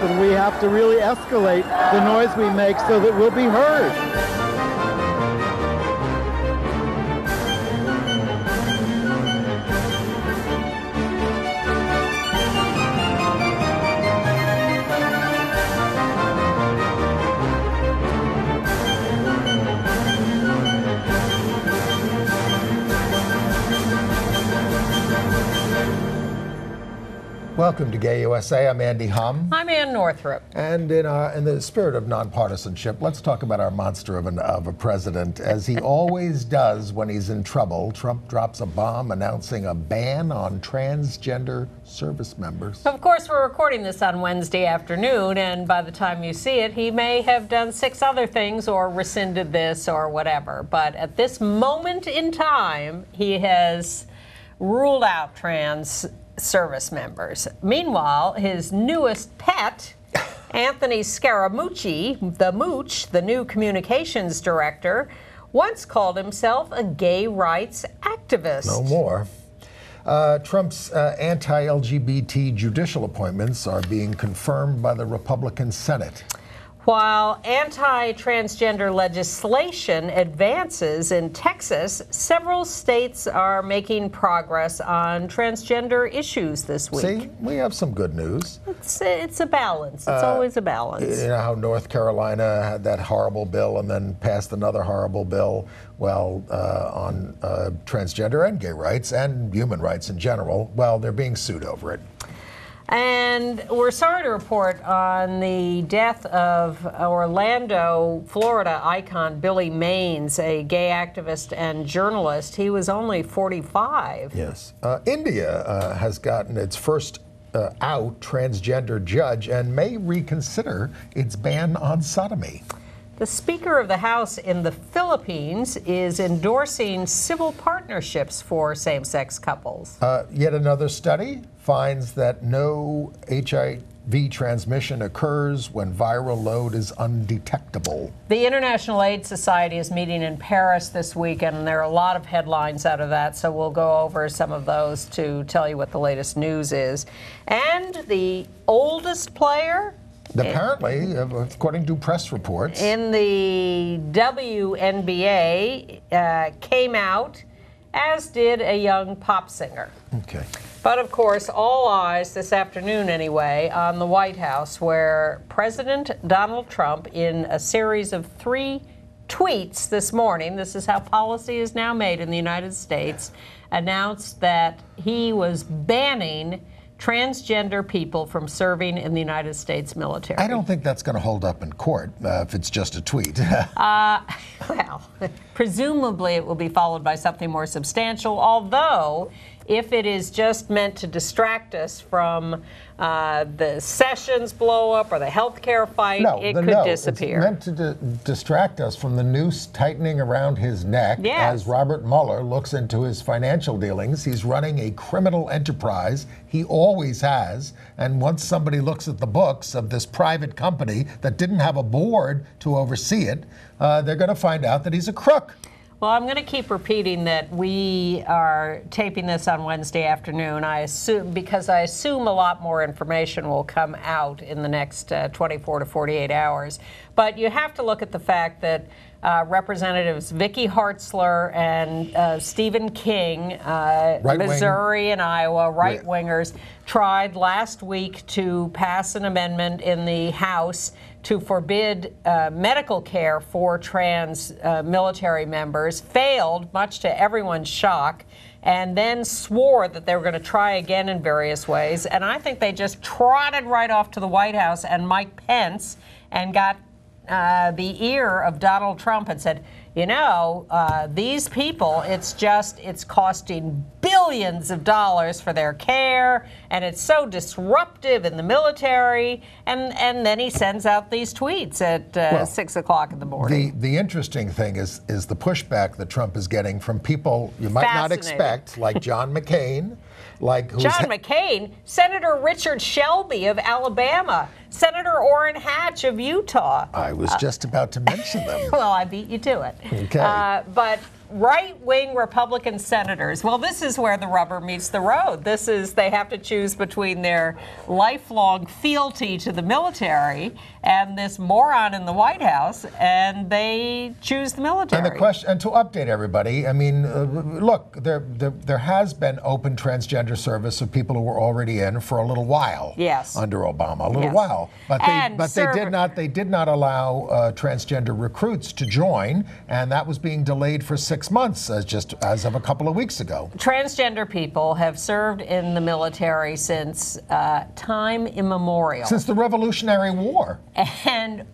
and we have to really escalate the noise we make so that we'll be heard. Welcome to Gay USA. I'm Andy Hum. I'm Ann Northrup. And in the spirit of nonpartisanship, let's talk about our monster of a president. As he always does when he's in trouble, Trump drops a bomb announcing a ban on transgender service members. Of course, we're recording this on Wednesday afternoon, and by the time you see it, he may have done 6 other things or rescinded this or whatever. But at this moment in time, he has ruled out trans service members. Meanwhile, his newest pet, Anthony Scaramucci, the Mooch, the new communications director, once called himself a gay rights activist. No more. Trump's anti-LGBT judicial appointments are being confirmed by the Republican Senate. While anti-transgender legislation advances in Texas, several states are making progress on transgender issues this week. See, we have some good news. It's a balance. It's always a balance. You know how North Carolina had that horrible bill and then passed another horrible bill, well, on transgender and gay rights and human rights in general. Well, they're being sued over it. And we're sorry to report on the death of Orlando, Florida icon Billy Maines, a gay activist and journalist. He was only 45. Yes. India has gotten its first out transgender judge and may reconsider its ban on sodomy. The Speaker of the House in the Philippines is endorsing civil partnerships for same-sex couples. Yet another study finds that no HIV transmission occurs when viral load is undetectable. The International AIDS Society is meeting in Paris this weekend, and there are a lot of headlines out of that, so we'll go over some of those to tell you what the latest news is. And the oldest player, apparently, according to press reports, in the WNBA came out, as did a young pop singer. Okay. But of course, all eyes this afternoon anyway on the White House, where President Donald Trump, in a series of 3 tweets this morning, this is how policy is now made in the United States, announced that he was banning transgender people from serving in the United States military. I don't think that's going to hold up in court if it's just a tweet. Well, presumably it will be followed by something more substantial, although if it is just meant to distract us from the Sessions blow-up or the healthcare fight, it could disappear. It's meant to distract us from the noose tightening around his neck as Robert Mueller looks into his financial dealings. He's running a criminal enterprise. He always has. And once somebody looks at the books of this private company that didn't have a board to oversee it, they're going to find out that he's a crook. Well, I'm going to keep repeating that we are taping this on Wednesday afternoon. Because I assume a lot more information will come out in the next 24 to 48 hours. But you have to look at the fact that Representatives Vicky Hartzler and Stephen King, Missouri and Iowa, right-wingers, tried last week to pass an amendment in the House to forbid medical care for trans military members, failed, much to everyone's shock, and then swore that they were going to try again in various ways. And I think they just trotted right off to the White House and Mike Pence and got the ear of Donald Trump and said, you know, these people, it's costing billions of dollars for their care, and it's so disruptive in the military. And then he sends out these tweets at 6 o'clock in the morning. The interesting thing is the pushback that Trump is getting from people you might not expect, like John McCain. John McCain, Senator Richard Shelby of Alabama, Senator Orrin Hatch of Utah. I was just about to mention them. Well, I beat you to it. Okay. But right-wing Republican senators. Well, this is where the rubber meets the road. They have to choose between their lifelong fealty to the military and this moron in the White House, and they choose the military. And the question, and to update everybody, I mean, look, there has been open transgender service of people who were already in for a little while. Yes. Under Obama, a little while, but they did not allow transgender recruits to join, and that was being delayed for 6 months, as of a couple of weeks ago. Transgender people have served in the military since time immemorial. Since the Revolutionary War. And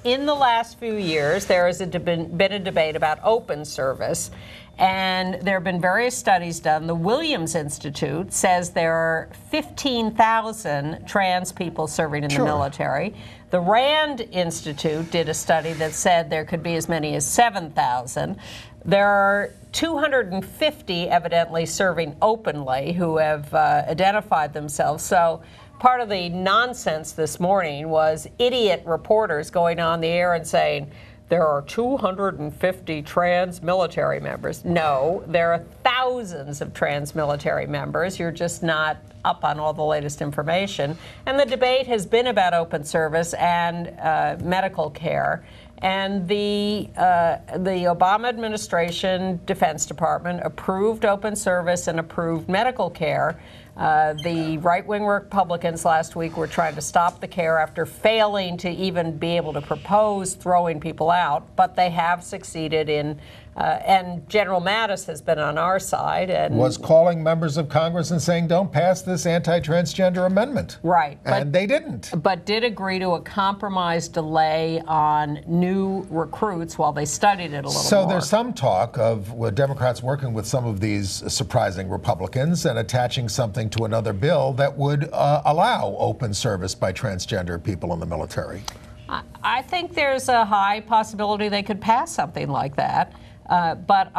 in the last few years, there has been a debate about open service, and there have been various studies done. The Williams Institute says there are 15,000 trans people serving in the military. The Rand Institute did a study that said there could be as many as 7,000. There are 250 evidently serving openly who have identified themselves. So part of the nonsense this morning was idiot reporters going on the air and saying, there are 250 trans military members. No, there are thousands of trans military members. You're just not up on all the latest information. And the debate has been about open service and medical care. And the Obama administration Defense Department approved open service and approved medical care. The right-wing Republicans last week were trying to stop the care after failing to even be able to propose throwing people out, but they have succeeded in, and General Mattis has been on our side. And was calling members of Congress and saying, don't pass this anti-transgender amendment. Right. And they didn't. But did agree to a compromise delay on new recruits while they studied it a little more. So there's some talk of Democrats working with some of these surprising Republicans and attaching something to another bill that would allow open service by transgender people in the military. I think there's a high possibility they could pass something like that. But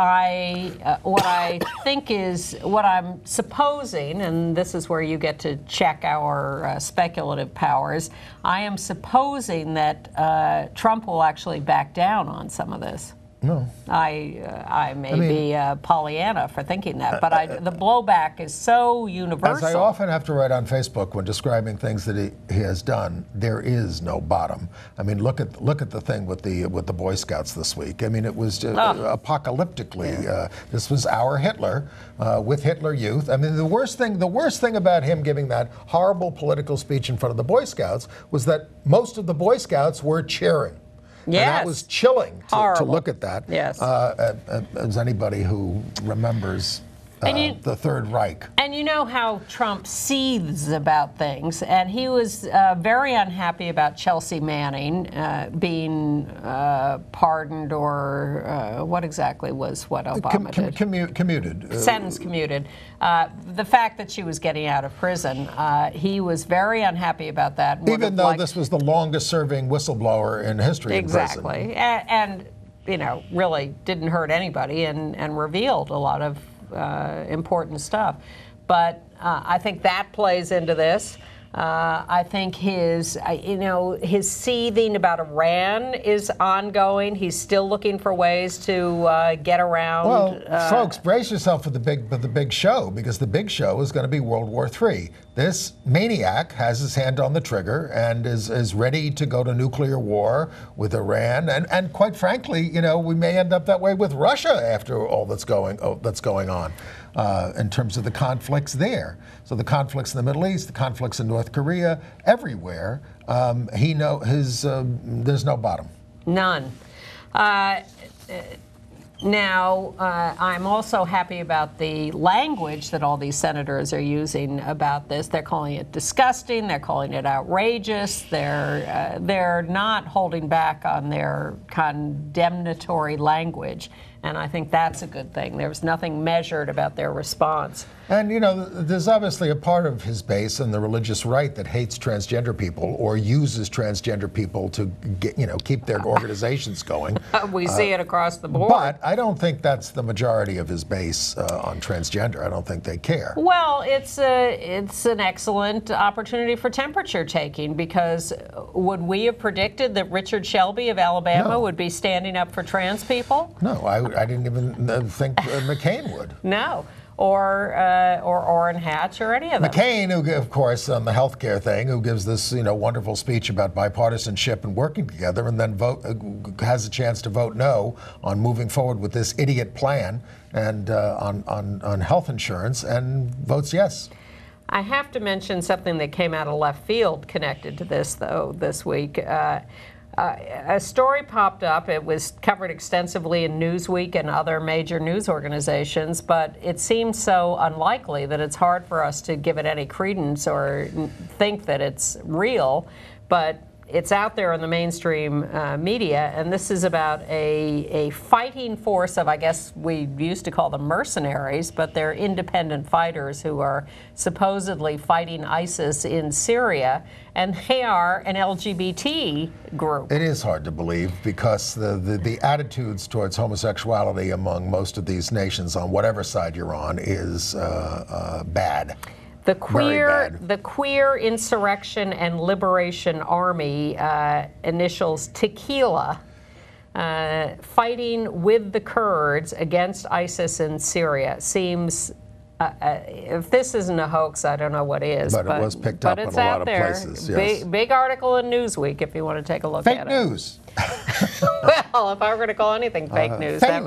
what I think is, what I'm supposing, and this is where you get to check our speculative powers, I am supposing that Trump will actually back down on some of this. No. I may be Pollyanna for thinking that, but the blowback is so universal. As I often have to write on Facebook when describing things that he has done, there is no bottom. I mean, look at the thing with the Boy Scouts this week. I mean, it was apocalyptically. This was our Hitler with Hitler Youth. I mean, the worst thing about him giving that horrible political speech in front of the Boy Scouts was that most of the Boy Scouts were cheering. Yes. And that was chilling to look at that. Yes. As anybody who remembers the Third Reich. And you know how Trump seethes about things, and he was very unhappy about Chelsea Manning being pardoned, or what exactly was what Obama did? Commuted. Sentence commuted. The fact that she was getting out of prison, he was very unhappy about that. Even though this was the longest-serving whistleblower in history in prison. Exactly. And you know, really didn't hurt anybody and revealed a lot of important stuff. But I think that plays into this. I think his seething about Iran is ongoing. He's still looking for ways to get around. Well, folks, brace yourself for the big show, because the big show is going to be World War III. This maniac has his hand on the trigger and is ready to go to nuclear war with Iran. And quite frankly, you know, we may end up that way with Russia after all that's going on. In terms of the conflicts there. So the conflicts in the Middle East, the conflicts in North Korea, everywhere, there's no bottom. None. Now, I'm also happy about the language that all these senators are using about this. They're calling it disgusting. They're calling it outrageous. They're not holding back on their condemnatory language. And I think that's a good thing. There's nothing measured about their response. And, you know, there's obviously a part of his base and the religious right that hates transgender people or uses transgender people to keep their organizations going. We see it across the board. But I don't think that's the majority of his base on transgender. I don't think they care. Well, it's an excellent opportunity for temperature taking, because would we have predicted that Richard Shelby of Alabama would be standing up for trans people? No, I didn't even think McCain would. No. Or Orrin Hatch, or any of them. McCain, who, of course, on the healthcare thing, who gives this wonderful speech about bipartisanship and working together, and then has a chance to vote no on moving forward with this idiot plan and on health insurance, and votes yes. I have to mention something that came out of left field connected to this, though, this week. A story popped up. It was covered extensively in Newsweek and other major news organizations, but it seems so unlikely that it's hard for us to give it any credence or think that it's real. But it's out there in the mainstream media, and this is about a fighting force of, I guess we used to call them mercenaries, but they're independent fighters who are supposedly fighting ISIS in Syria, and they are an LGBT group. It is hard to believe because the attitudes towards homosexuality among most of these nations, on whatever side you're on, is bad. The Queer Insurrection and Liberation Army, initials Tequila, fighting with the Kurds against ISIS in Syria. Seems, if this isn't a hoax, I don't know what is. But it was picked up in a lot of places. Yes. Big article in Newsweek if you want to take a look at it. Fake news. Well, if I were going to call anything fake news, that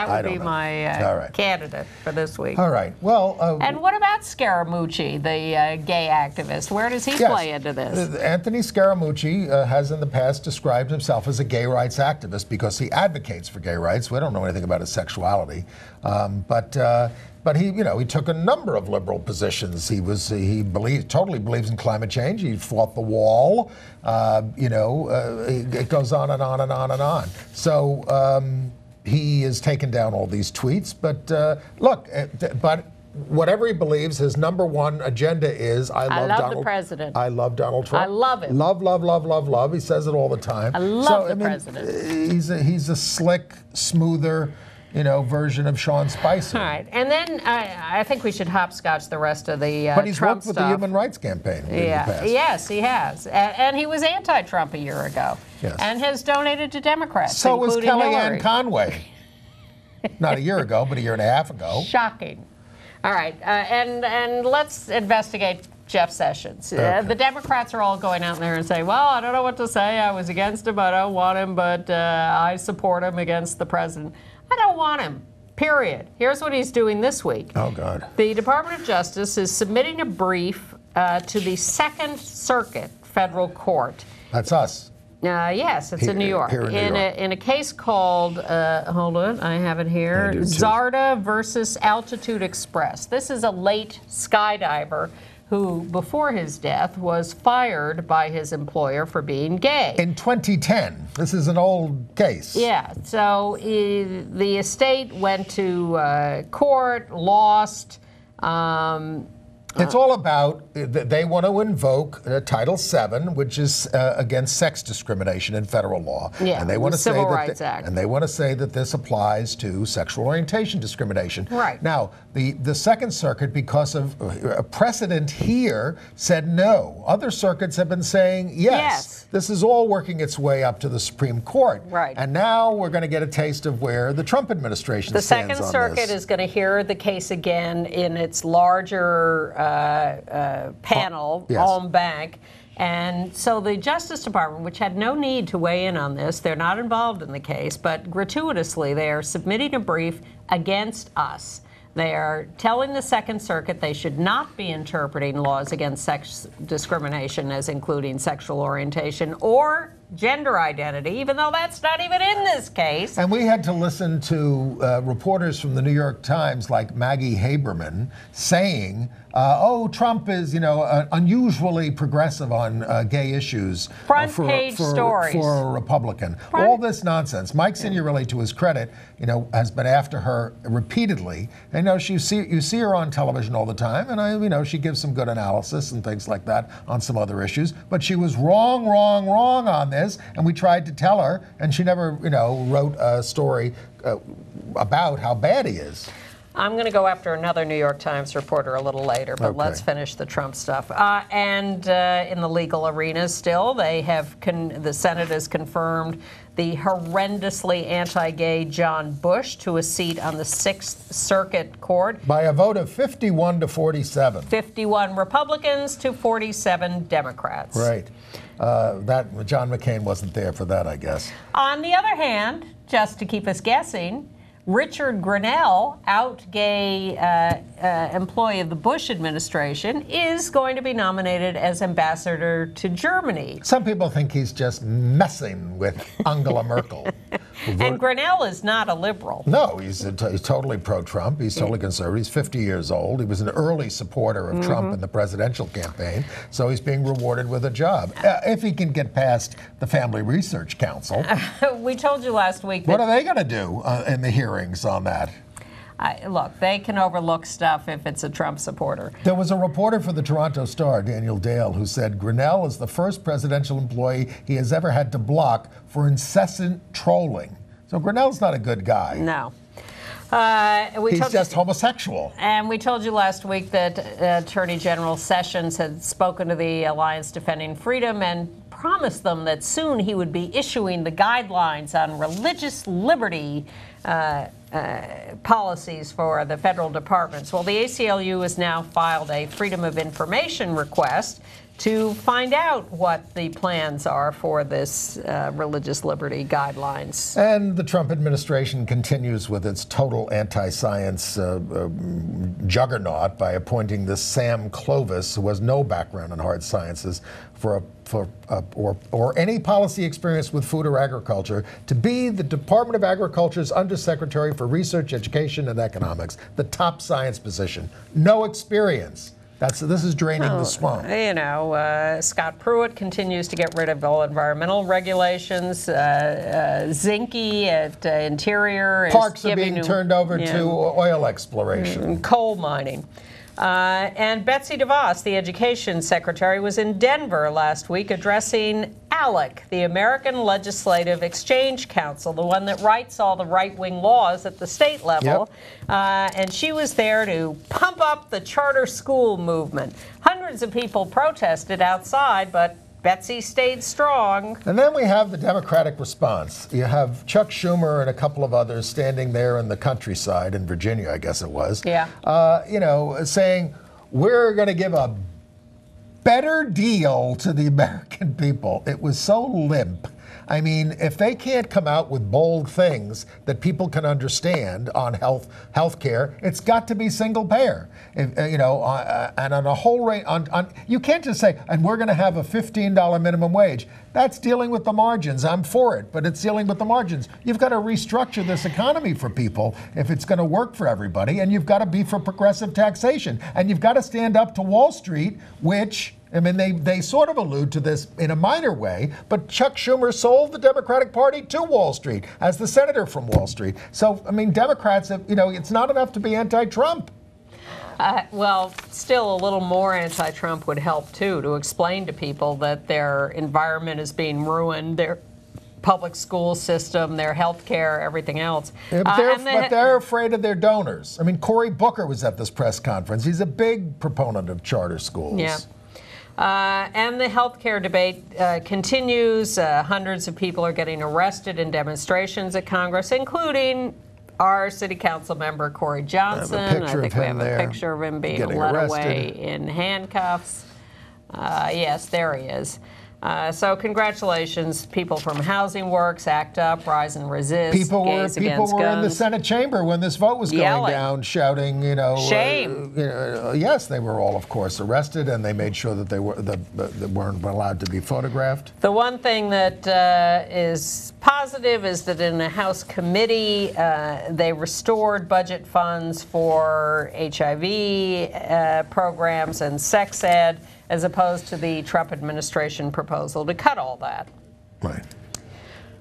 would be my candidate for this week. All right. Well, and what about Scaramucci, the gay activist? Where does he play into this? Anthony Scaramucci has in the past described himself as a gay rights activist because he advocates for gay rights. We don't know anything about his sexuality, but he, he took a number of liberal positions. He totally believes in climate change. He fought the wall. It goes on and on and on and on. So he has taken down all these tweets. But but whatever he believes, his number one agenda is I love the president. I love Donald Trump. I love him. Love, love, love, love, love. He says it all the time. I love the president. He's a slick, smoother, version of Sean Spicer. All right, and then I think we should hopscotch the rest of the But he's Trump worked with the Human Rights Campaign in the past. Yes, he has. And he was anti-Trump a year ago. Yes. And has donated to Democrats, so was Hillary. Kellyanne Conway. Not a year ago, but a year and a half ago. Shocking. All right, and let's investigate Jeff Sessions. Okay. The Democrats are all going out there and saying, well, I don't know what to say. I was against him. I don't want him, but I support him against the president. I don't want him, period. Here's what he's doing this week. Oh, God. The Department of Justice is submitting a brief to the Second Circuit Federal Court. That's us. Yes, it's in New York. In a case called, hold on, I have it here, Zarda versus Altitude Express. This is a late skydiver who, before his death, was fired by his employer for being gay. In 2010. This is an old case. Yeah. So the estate went to court, lost. It's all about, they want to invoke Title VII, which is against sex discrimination in federal law. Yeah, and they want the to say Civil that Rights Act. And they want to say that this applies to sexual orientation discrimination. Right. Now, the Second Circuit, because of a precedent here, said no. Other circuits have been saying yes. This is all working its way up to the Supreme Court. Right. And now we're going to get a taste of where the Trump administration stands on this. The Second Circuit is going to hear the case again in its larger panel, en banc. And so the Justice Department, which had no need to weigh in on this, they're not involved in the case, but gratuitously they are submitting a brief against us. They are telling the Second Circuit they should not be interpreting laws against sex discrimination as including sexual orientation or gender identity, even though that's not even in this case. And we had to listen to reporters from the New York Times like Maggie Haberman saying, Trump is, unusually progressive on gay issues. Front page stories. For a Republican. All this nonsense. Mike Signorelli, to his credit, has been after her repeatedly. And you see her on television all the time, and she gives some good analysis and things like that on some other issues. But she was wrong on this, and we tried to tell her, and she never, wrote a story about how bad he is. I'm going to go after another New York Times reporter a little later, but let's finish the Trump stuff. And in the legal arena still, the Senate has confirmed the horrendously anti-gay John Bush to a seat on the 6th Circuit Court. By a vote of 51 to 47. 51 Republicans to 47 Democrats. Right. That John McCain wasn't there for that, I guess. On the other hand, just to keep us guessing, Richard Grenell, out gay employee of the Bush administration, is going to be nominated as ambassador to Germany. Some people think he's just messing with Angela Merkel. And Grenell is not a liberal. No, he's totally pro-Trump. He's totally conservative. He's 50 years old. He was an early supporter of Trump in the presidential campaign, so he's being rewarded with a job. If he can get past the Family Research Council. We told you last week that... What are they going to do in the hearings on that? Look, they can overlook stuff if it's a Trump supporter. There was a reporter for the Toronto Star, Daniel Dale, who said Grenell is the first presidential employee he has ever had to block for incessant trolling. So Grenell's not a good guy. No. He's just homosexual. And we told you last week that Attorney General Sessions had spoken to the Alliance Defending Freedom and promised them that soon he would be issuing the guidelines on religious liberty policies for the federal departments. Well, the ACLU has now filed a Freedom of Information request to find out what the plans are for this religious liberty guidelines. And the Trump administration continues with its total anti-science juggernaut by appointing this Sam Clovis, who has no background in hard sciences or any policy experience with food or agriculture, to be the Department of Agriculture's Undersecretary for Research, Education, and Economics, the top science position. No experience. This is draining the swamp. You know, Scott Pruitt continues to get rid of all environmental regulations. Zinke at Interior Parks are being turned over to oil exploration. Coal mining. And Betsy DeVos, the education secretary, was in Denver last week addressing ALEC, the American Legislative Exchange Council, the one that writes all the right-wing laws at the state level. Yep. And she was there to pump up the charter school movement. Hundreds of people protested outside, but Betsy stayed strong. And then we have the Democratic response. You have Chuck Schumer and a couple of others standing there in the countryside in Virginia, I guess it was. Yeah. Saying, we're going to give a better deal to the American people. It was so limp. I mean, if they can't come out with bold things that people can understand on health care, it's got to be single payer. And on a whole range, you can't just say, and we're going to have a $15 minimum wage. That's dealing with the margins. I'm for it, but it's dealing with the margins. You've got to restructure this economy for people if it's going to work for everybody, and you've got to be for progressive taxation. And you've got to stand up to Wall Street, which... I mean, they sort of allude to this in a minor way, but Chuck Schumer sold the Democratic Party to Wall Street as the senator from Wall Street. So, I mean, Democrats, it's not enough to be anti-Trump. Well, still a little more anti-Trump would help, too, to explain to people that their environment is being ruined, their public school system, their health care, everything else. Yeah, but they're afraid of their donors. I mean, Cory Booker was at this press conference. He's a big proponent of charter schools. Yeah. And the health care debate continues. Hundreds of people are getting arrested in demonstrations at Congress, including our city council member, Corey Johnson. I think we have a picture of him being led away in handcuffs. Yes, there he is. So congratulations, people from Housing Works, ACT UP, Rise and Resist, People were in the Senate chamber when this vote was going down, shouting, shame. Yes, they were all, of course, arrested, and they made sure that they weren't allowed to be photographed. The one thing that is positive is that in the House committee, they restored budget funds for HIV programs and sex ed, as opposed to the Trump administration proposal to cut all that. Right.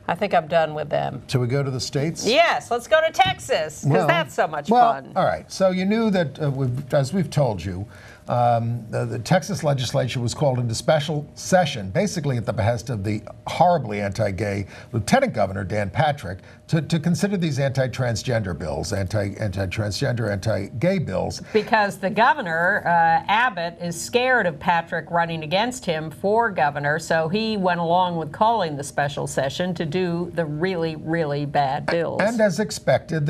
I think I'm done with them. Shall we go to the states? Yes, let's go to Texas, because that's so much fun. All right. So you knew that, as we've told you, The Texas legislature was called into special session, basically at the behest of the horribly anti-gay Lieutenant Governor Dan Patrick, to consider these anti-transgender bills, anti-transgender, anti-gay bills. Because the governor, Abbott, is scared of Patrick running against him for governor, so he went along with calling the special session to do the really, really bad bills. And as expected,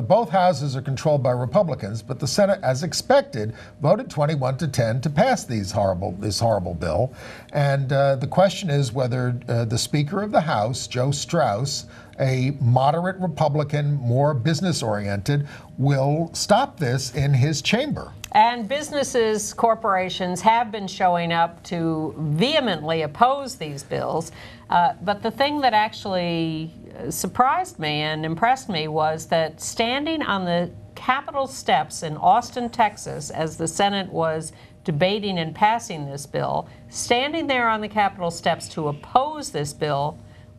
both houses are controlled by Republicans, but the Senate, as expected, voted 21-10 to pass this horrible bill. And the question is whether the Speaker of the House, Joe Straus, a moderate Republican, more business-oriented, will stop this in his chamber. And businesses, corporations have been showing up to vehemently oppose these bills. But the thing that actually surprised me and impressed me was that standing on the Capitol steps in Austin, Texas, as the Senate was debating and passing this bill, standing there on the Capitol steps to oppose this bill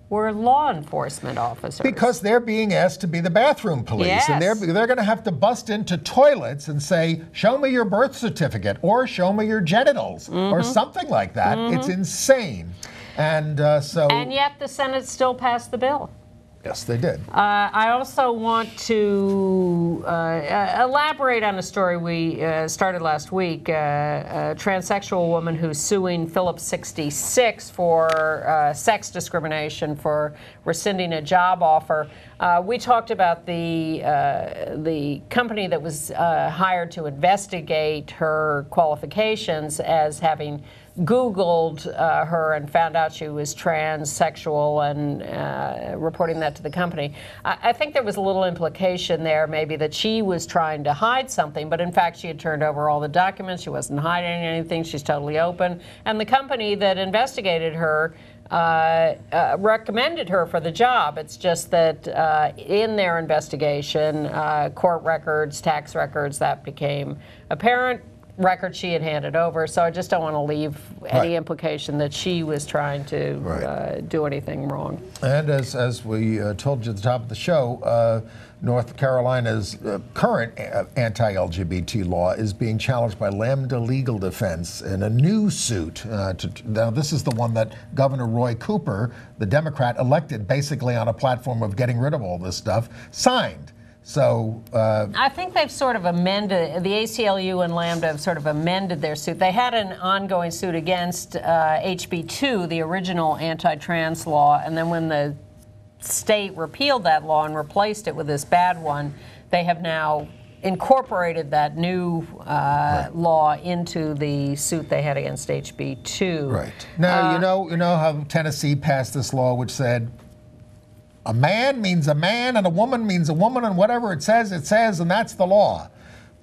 were law enforcement officers. Because they're being asked to be the bathroom police. Yes. And they're going to have to bust into toilets and say, show me your birth certificate, or show me your genitals, or something like that. It's insane. And And yet the Senate still passed the bill. Yes, they did. I also want to elaborate on a story we started last week. A transsexual woman who's suing Phillips 66 for sex discrimination, for rescinding a job offer. We talked about the company that was hired to investigate her qualifications as having Googled her and found out she was transsexual and reporting that to the company. I think there was a little implication there maybe that she was trying to hide something, but in fact she had turned over all the documents. She wasn't hiding anything. She's totally open. And the company that investigated her recommended her for the job. It's just that in their investigation, court records, tax records, that became apparent. Record she had handed over, so I just don't want to leave any implication that she was trying to do anything wrong. And as we told you at the top of the show, North Carolina's current anti-LGBT law is being challenged by Lambda Legal Defense in a new suit. Now, this is the one that Governor Roy Cooper, the Democrat elected basically on a platform of getting rid of all this stuff, signed. So I think they've sort of amended, the ACLU and Lambda have sort of amended their suit. They had an ongoing suit against HB2, the original anti-trans law, and then when the state repealed that law and replaced it with this bad one, they have now incorporated that new law into the suit they had against HB2. Right. Now, you know how Tennessee passed this law which said, a man means a man, and a woman means a woman, and whatever it says, and that's the law.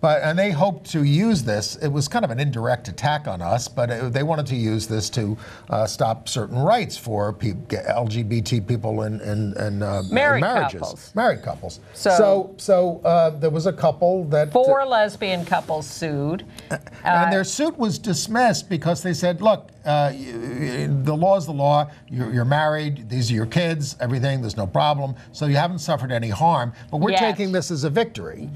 And they hoped to use this. It was kind of an indirect attack on us, but they wanted to use this to stop certain rights for LGBT people in marriages. Married couples. So there was a couple that... 4 lesbian couples sued. And their suit was dismissed because they said, look, the law is the law. You're married. These are your kids, everything. There's no problem. So you haven't suffered any harm. But we're taking this as a victory.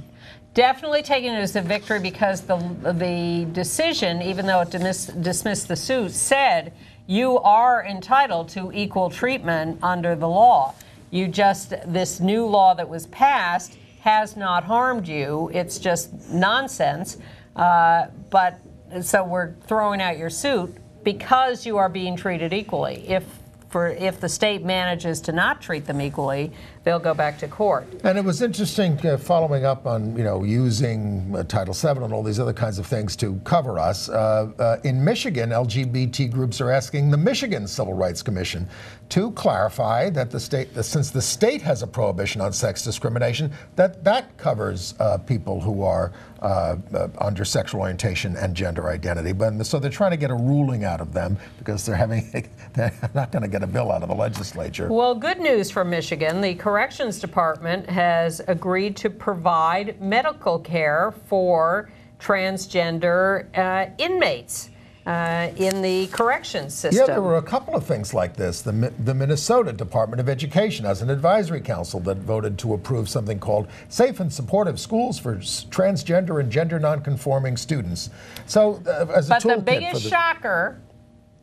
Definitely taking it as a victory because the decision, even though it dismissed the suit, said you are entitled to equal treatment under the law. This new law that was passed has not harmed you. It's just nonsense. But so we're throwing out your suit because you are being treated equally. If the state manages to not treat them equally, they'll go back to court. And it was interesting following up on, using Title VII and all these other kinds of things to cover us. In Michigan, LGBT groups are asking the Michigan Civil Rights Commission to clarify that since the state has a prohibition on sex discrimination, that covers people who are under sexual orientation and gender identity. So they're trying to get a ruling out of them because they're not going to get a bill out of the legislature. Well, good news from Michigan. The Corrections Department has agreed to provide medical care for transgender inmates. in the corrections system. Yeah, there were a couple of things like this. The Minnesota Department of Education has an advisory council that voted to approve something called Safe and Supportive Schools for Transgender and Gender Nonconforming Students. So, as a toolkit, but the biggest shocker,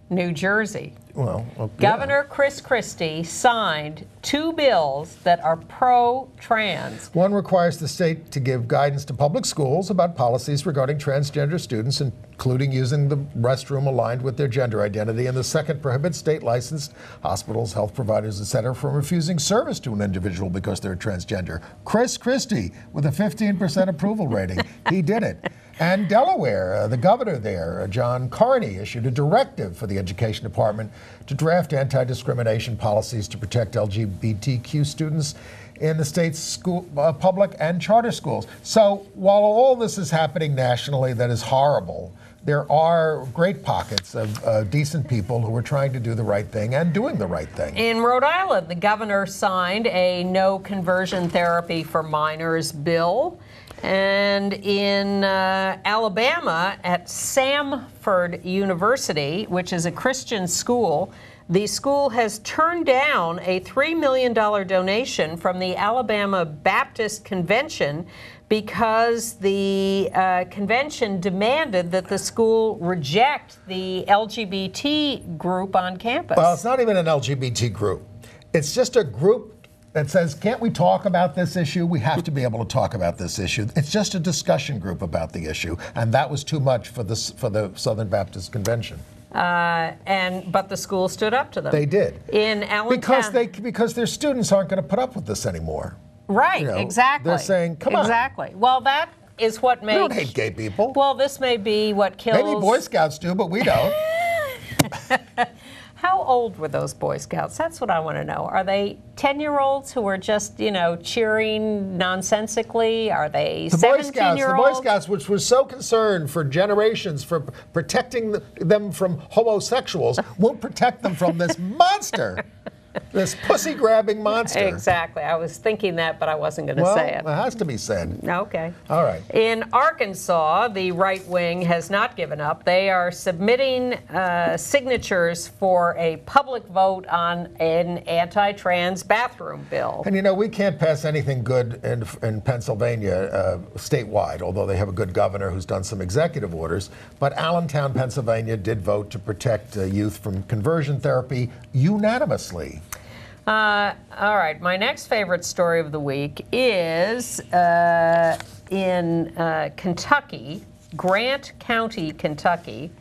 New Jersey. Well, Governor Chris Christie signed 2 bills that are pro-trans. One requires the state to give guidance to public schools about policies regarding transgender students, including using the restroom aligned with their gender identity. And the second prohibits state-licensed hospitals, health providers, etc., from refusing service to an individual because they're transgender. Chris Christie, with a 15% approval rating, he did it. And Delaware, the governor there, John Carney, issued a directive for the Education Department to draft anti-discrimination policies to protect LGBTQ students in the state's school, public and charter schools. So while all this is happening nationally that is horrible, there are great pockets of decent people who are trying to do the right thing and doing the right thing. In Rhode Island, the governor signed a no conversion therapy for minors bill. And in Alabama, at Samford University, which is a Christian school, the school has turned down a $3 million donation from the Alabama Baptist Convention because the convention demanded that the school reject the LGBT group on campus. Well, it's not even an LGBT group. It's just a group that says, can't we talk about this issue? We have to be able to talk about this issue. It's just a discussion group about the issue, and that was too much for the Southern Baptist Convention. But the school stood up to them. They did. In Allentown, because their students aren't going to put up with this anymore. Right, You know, exactly. They're saying, come on. Exactly. Well, that is what makes... We don't hate gay people. Well, this may be what kills... Maybe Boy Scouts do, but we don't. How old were those Boy Scouts? That's what I want to know. Are they 10-year-olds who are just, cheering nonsensically? Are they 17-year-olds? The Boy Scouts, which was so concerned for generations for protecting them from homosexuals, won't protect them from this monster. This pussy-grabbing monster. Exactly. I was thinking that, but I wasn't going to say it. Well, it has to be said. Okay. All right. In Arkansas, the right wing has not given up. They are submitting signatures for a public vote on an anti-trans bathroom bill. And we can't pass anything good in Pennsylvania statewide, although they have a good governor who's done some executive orders. But Allentown, Pennsylvania did vote to protect youth from conversion therapy unanimously. All right, my next favorite story of the week is in Kentucky, Grant County, Kentucky,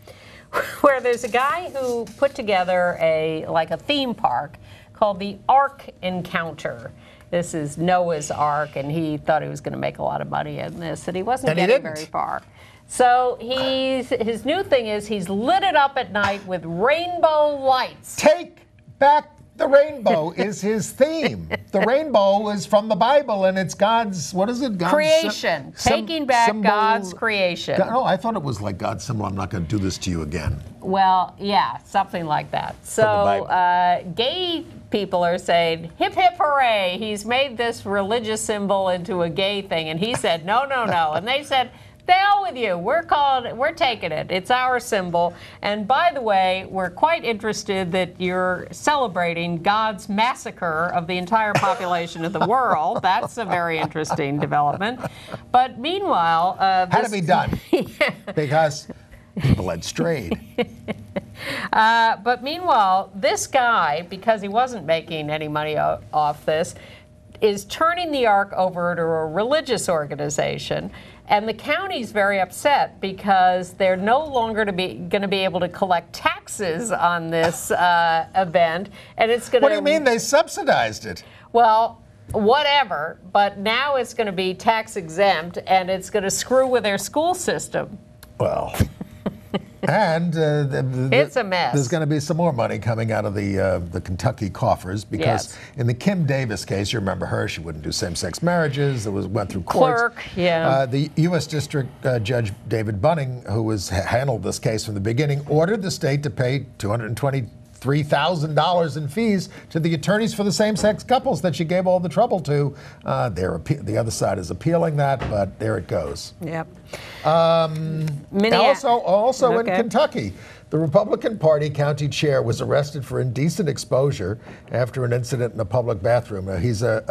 where there's a guy who put together a theme park called the Ark Encounter. This is Noah's Ark, and he thought he was going to make a lot of money in this, and he wasn't getting very far. So his new thing is he's lit it up at night with rainbow lights. Take back the rainbow is his theme. The rainbow is from the Bible, and it's God's, what is it? God's creation. Taking back God's creation. I thought it was like God's symbol. I'm not going to do this to you again. Well, yeah, something like that. So gay people are saying, hip, hip, hooray. He's made this religious symbol into a gay thing. And he said, no, no, no. And they said, the hell with you. We're taking it. It's our symbol. And by the way, we're quite interested that you're celebrating God's massacre of the entire population of the world. That's a very interesting development. But meanwhile, had to be done because people had strayed. But meanwhile, this guy, because he wasn't making any money off this, is turning the Ark over to a religious organization. And the county's very upset because they're no longer going to be able to collect taxes on this event, and it's going to. What do you mean they subsidized it? Well, whatever, but now it's going to be tax exempt, and it's going to screw with their school system. Well. And it's a mess. There's going to be some more money coming out of the Kentucky coffers because in the Kim Davis case, you remember her, she wouldn't do same-sex marriages. It went through courts. Clerk, yeah. The U.S. District Judge David Bunning, who handled this case from the beginning, ordered the state to pay $227 $3,000 in fees to the attorneys for the same-sex couples that she gave all the trouble to. The other side is appealing that, but there it goes. Yep. Also in Kentucky, the Republican Party county chair was arrested for indecent exposure after an incident in a public bathroom. He's in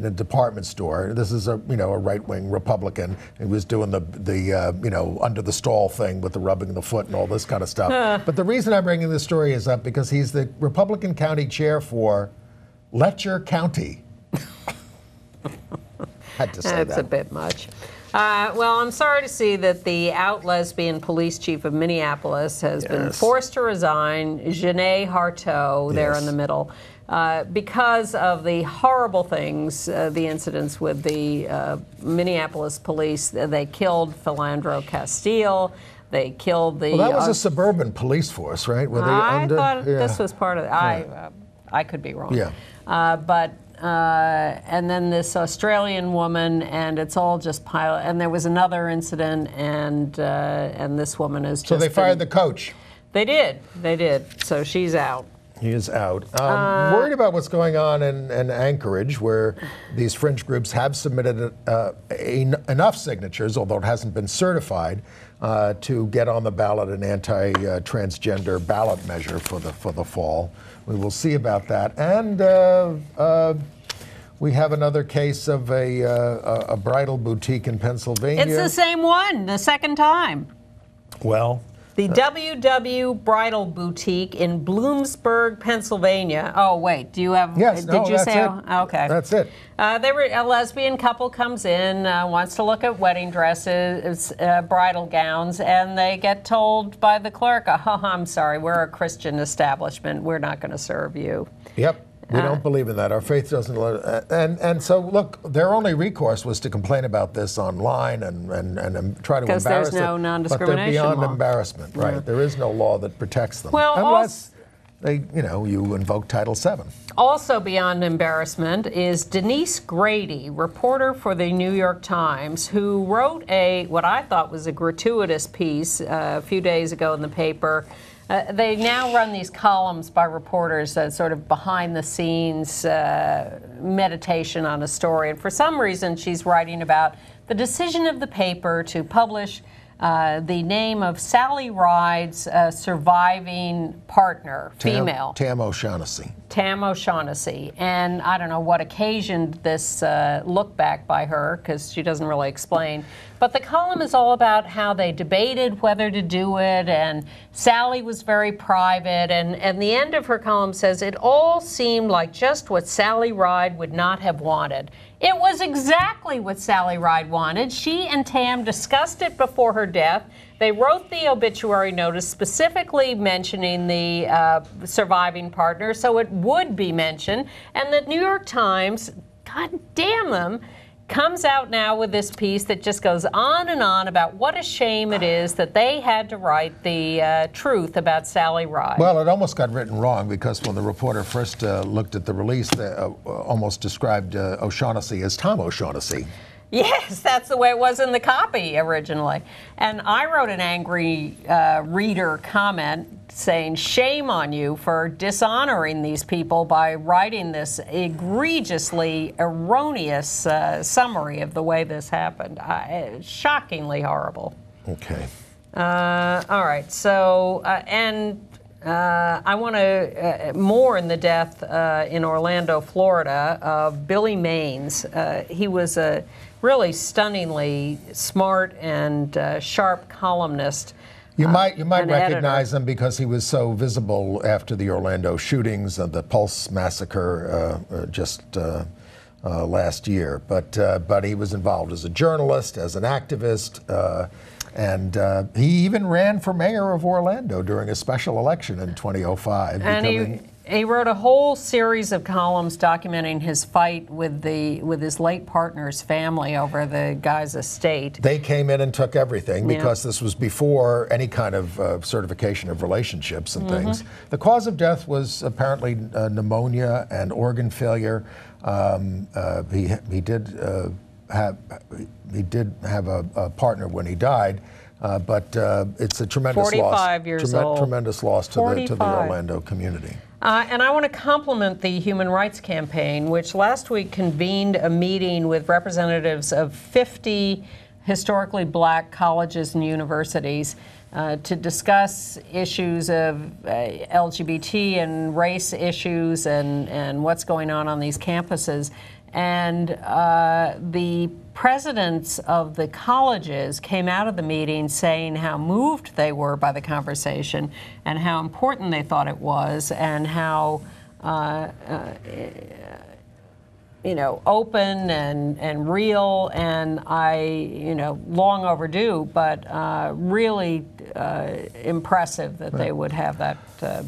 a department store. This is a right-wing Republican. He was doing the under the stall thing with the rubbing the foot and all this kind of stuff. But the reason I'm bringing this story is up because he's the Republican county chair for Letcher County. Had to say that. That's a bit much. Well, I'm sorry to see that the out-lesbian police chief of Minneapolis has been forced to resign, Janae Harteau, there in the middle, because of the horrible things, the incidents with the Minneapolis police. They killed Philandro Castile. They killed the... Well, that was a suburban police force, right? Were they I thought this was part of it. I could be wrong. Yeah. And then this Australian woman, and it's all just pilot. And there was another incident, and this woman is just... So they fired the coach. They did. So she's out. He is out. Worried about what's going on in Anchorage, where these fringe groups have submitted enough signatures, although it hasn't been certified, to get on the ballot an anti-transgender ballot measure for the fall. We will see about that. And we have another case of a bridal boutique in Pennsylvania. It's the same one, the second time. Well... The WW Bridal Boutique in Bloomsburg, Pennsylvania. Oh, wait, do you have... Yes, did you say? It. Okay. That's it. A lesbian couple comes in, wants to look at wedding dresses, bridal gowns, and they get told by the clerk, oh, I'm sorry, we're a Christian establishment. We're not going to serve you. Yep. We don't believe in that. Our faith doesn't let it. And so, look, their only recourse was to complain about this online and try to embarrass them. Because there's no non-discrimination But they're beyond law. Embarrassment, right? Yeah. There is no law that protects them. Well, unless you invoke Title VII. Also beyond embarrassment is Denise Grady, reporter for the New York Times, who wrote what I thought was a gratuitous piece a few days ago in the paper. They now run these columns by reporters, sort of behind-the-scenes meditation on a story. And for some reason, she's writing about the decision of the paper to publish the name of Sally Ride's surviving partner, female. Tam O'Shaughnessy. Tam O'Shaughnessy. And I don't know what occasioned this look back by her, because she doesn't really explain. But the column is all about how they debated whether to do it, and Sally was very private. And the end of her column says, it all seemed like just what Sally Ride would not have wanted. It was exactly what Sally Ride wanted. She and Tam discussed it before her death. They wrote the obituary notice specifically mentioning the surviving partner, so it would be mentioned. And the New York Times, God damn them, comes out now with this piece that just goes on and on about what a shame it is that they had to write the truth about Sally Ride. Well, it almost got written wrong, because when the reporter first looked at the release, they almost described O'Shaughnessy as Tom O'Shaughnessy. Yes, that's the way it was in the copy originally. And I wrote an angry reader comment saying, shame on you for dishonoring these people by writing this egregiously erroneous summary of the way this happened. Shockingly horrible. Okay. All right, so, I want to, more in the death in Orlando, Florida, of Billy Maines. He was a really stunningly smart and sharp columnist. You might recognize him because he was so visible after the Orlando shootings and the Pulse massacre just last year. But he was involved as a journalist, as an activist, and he even ran for mayor of Orlando during a special election in 2005. And he wrote a whole series of columns documenting his fight with his late partner's family over the guy's estate. They came in and took everything because this was before any kind of certification of relationships and things. The cause of death was apparently pneumonia and organ failure. He did have a partner when he died. But it's a tremendous 45 years old. Tremendous loss to the Orlando community. And I want to compliment the Human Rights Campaign, which last week convened a meeting with representatives of 50 historically black colleges and universities to discuss issues of LGBT and race issues and what's going on these campuses. And the presidents of the colleges came out of the meeting saying how moved they were by the conversation and how important they thought it was and how open and real, and long overdue, but really impressive that they would have that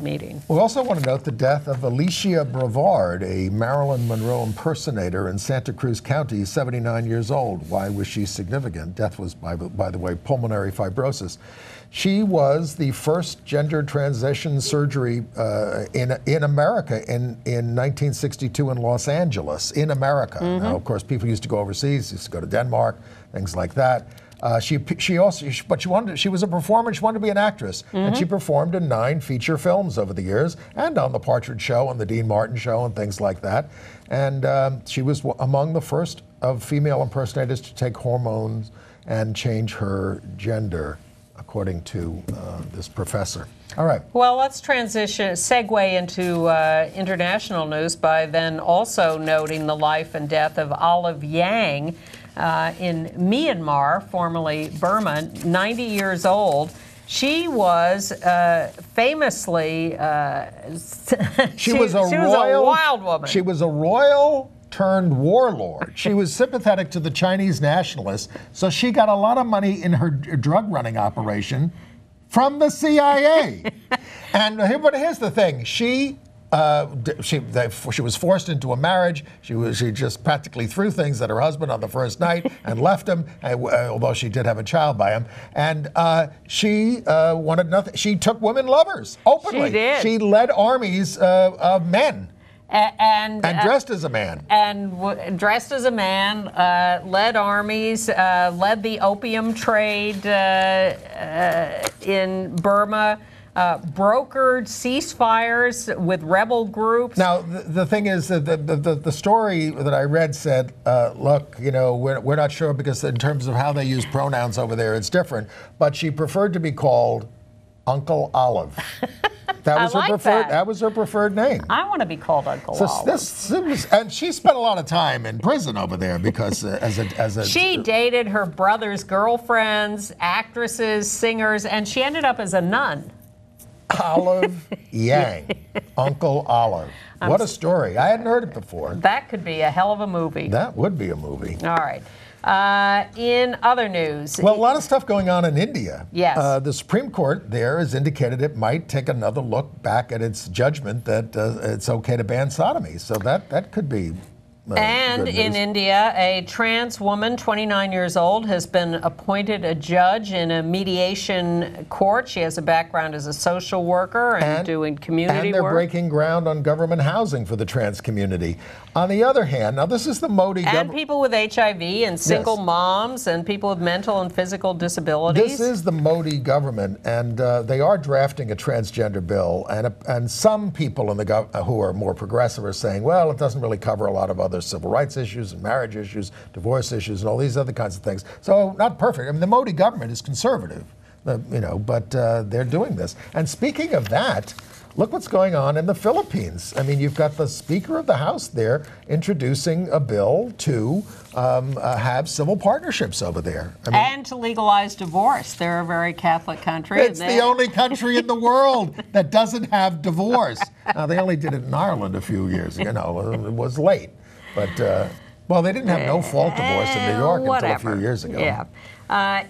meeting. We also want to note the death of Alicia Brevard, a Marilyn Monroe impersonator in Santa Cruz County, 79 years old. Why was she significant? Death was, by the way, pulmonary fibrosis. She was the first gender transition surgery in America in 1962 in Los Angeles, in America. Mm-hmm. Now, of course, people used to go overseas, used to go to Denmark, things like that. She was a performer. She wanted to be an actress, mm-hmm. and she performed in 9 feature films over the years, and on the Partridge Show and the Dean Martin Show and things like that. And she was among the first of female impersonators to take hormones and change her gender, according to this professor. All right. Well, let's segue into international news by then also noting the life and death of Olive Yang in Myanmar, formerly Burma, 90 years old. She was famously she was a wild woman. She was a royal turned warlord. She was sympathetic to the Chinese nationalists, so she got a lot of money in her drug running operation from the CIA. But here's the thing: she was forced into a marriage. She just practically threw things at her husband on the first night and left him, although she did have a child by him. And she wanted nothing. She took women lovers openly. She did. She led armies of men. And dressed as a man. And dressed as a man, led armies, led the opium trade in Burma, brokered ceasefires with rebel groups. Now, the thing is, the story that I read said, look, we're not sure because in terms of how they use pronouns over there, it's different. But she preferred to be called Uncle Olive. That was her preferred name. I want to be called Uncle Olive. And she spent a lot of time in prison over there because she dated her brother's girlfriends, actresses, singers, and she ended up as a nun. Olive Yang, Uncle Olive. What a story. I hadn't heard it before. That could be a hell of a movie. That would be a movie. All right. In other news. Well, a lot of stuff going on in India. Yes. The Supreme Court there has indicated it might take another look back at its judgment that it's okay to ban sodomy. So that could be And in India, a trans woman, 29 years old, has been appointed a judge in a mediation court. She has a background as a social worker and doing community work. And they're breaking ground on government housing for the trans community. On the other hand, now this is the Modi government. And people with HIV and single moms and people with mental and physical disabilities. This is the Modi government, and they are drafting a transgender bill. And some people in the who are more progressive are saying, well, it doesn't really cover a lot of other civil rights issues and marriage issues, divorce issues, and all these other kinds of things. So not perfect. I mean, the Modi government is conservative, but they're doing this. And speaking of that, look what's going on in the Philippines. I mean, you've got the Speaker of the House there introducing a bill to have civil partnerships over there. And to legalize divorce. They're a very Catholic country. It's the only country in the world that doesn't have divorce. Now, they only did it in Ireland a few years ago. It was late. But, well, they didn't have no-fault divorce in New York until a few years ago. Yeah.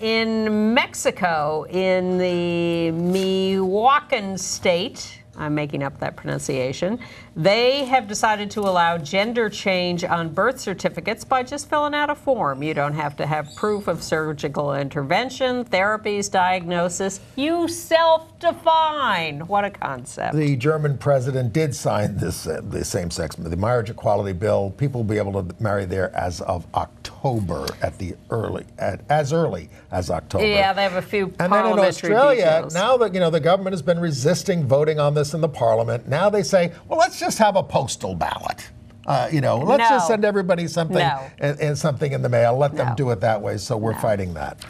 In Mexico, in the Michoacan state, I'm making up that pronunciation. They have decided to allow gender change on birth certificates by just filling out a form. You don't have to have proof of surgical intervention, therapies, diagnosis. You self-define. What a concept. The German president did sign this, the same-sex, the marriage equality bill. People will be able to marry there as of October, as early as October. Yeah, they have a few And then in parliamentary Australia, details. now that the government has been resisting voting on this in the parliament, now they say, well, let's just have a postal ballot. Let's just send everybody something and something in the mail. Let them do it that way. So we're fighting that.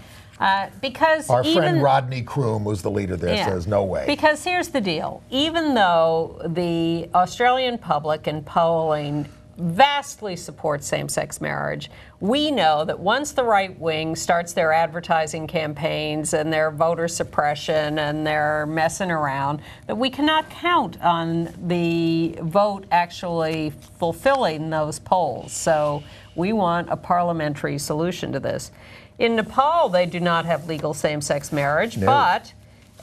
Because our friend Rodney Kroom, who's the leader there, says no way. Because here's the deal. Even though the Australian public in polling vastly supports same-sex marriage, we know that once the right wing starts their advertising campaigns and their voter suppression and their messing around, that we cannot count on the vote actually fulfilling those polls. So we want a parliamentary solution to this. In Nepal, they do not have legal same-sex marriage, but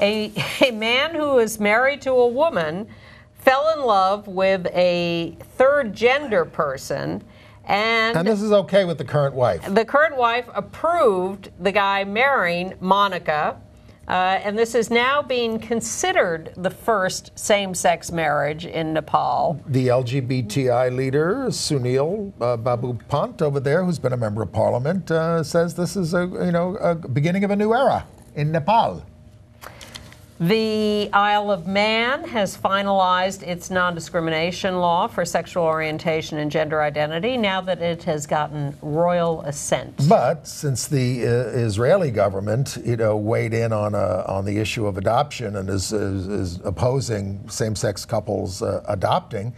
a man who is married to a woman fell in love with a third gender person, and this is okay with the current wife. The current wife approved the guy marrying Monica, and this is now being considered the first same-sex marriage in Nepal. The LGBTI leader, Sunil Babu Pant over there, who's been a member of parliament, says this is a beginning of a new era in Nepal. The Isle of Man has finalized its non-discrimination law for sexual orientation and gender identity now that it has gotten royal assent. But since the Israeli government, weighed in on the issue of adoption and is opposing same-sex couples adopting,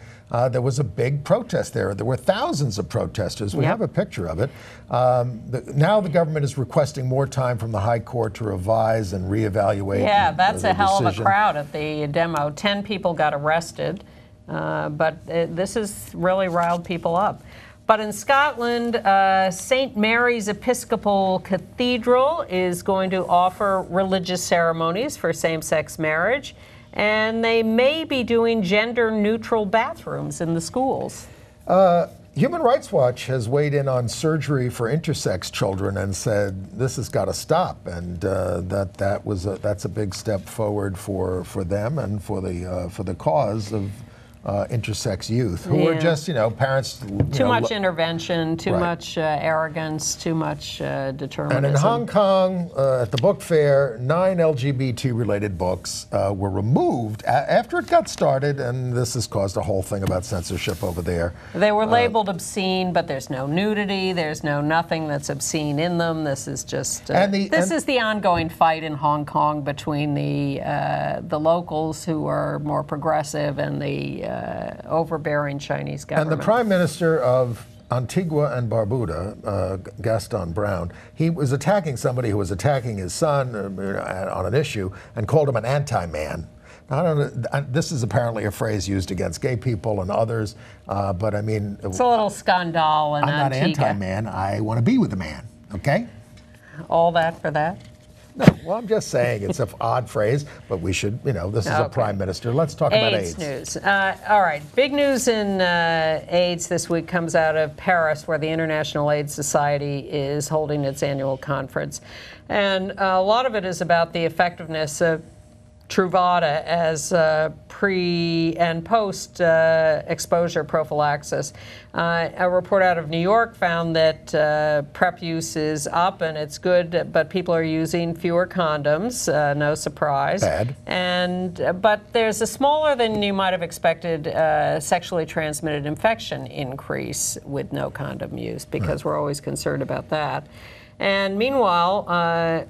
there was a big protest there. There were thousands of protesters. We have a picture of it. Now the government is requesting more time from the High Court to revise and reevaluate. Yeah, that's a hell of a decision. crowd at the demo. 10 people got arrested, but this has really riled people up. But in Scotland, St. Mary's Episcopal Cathedral is going to offer religious ceremonies for same-sex marriage. And they may be doing gender-neutral bathrooms in the schools. Human Rights Watch has weighed in on surgery for intersex children and said this has got to stop, and that's a big step forward for them and for the cause of intersex youth who are just parents. Too much intervention, too much arrogance, too much determinism. And in Hong Kong, at the book fair, 9 LGBT-related books were removed after it got started, and this has caused a whole thing about censorship over there. They were labeled obscene, but there's no nudity, there's nothing that's obscene in them. This is just this is the ongoing fight in Hong Kong between the locals who are more progressive and the overbearing Chinese government. And the Prime Minister of Antigua and Barbuda, Gaston Brown, he was attacking somebody who was attacking his son on an issue and called him an anti-man. Now, I don't know, this is apparently a phrase used against gay people and others, but I mean... It's a little scandal in Antigua. I'm not anti-man, I want to be with a man, okay? All that for that? No, well, I'm just saying it's an odd phrase, but we should, this is a prime minister. Let's talk about AIDS. News. All right, big news in AIDS this week comes out of Paris, where the International AIDS Society is holding its annual conference. And a lot of it is about the effectiveness of Truvada as pre and post exposure prophylaxis. A report out of New York found that PrEP use is up and it's good, but people are using fewer condoms. No surprise. Bad. But there's a smaller than you might have expected sexually transmitted infection increase with no condom use, because we're always concerned about that. And meanwhile,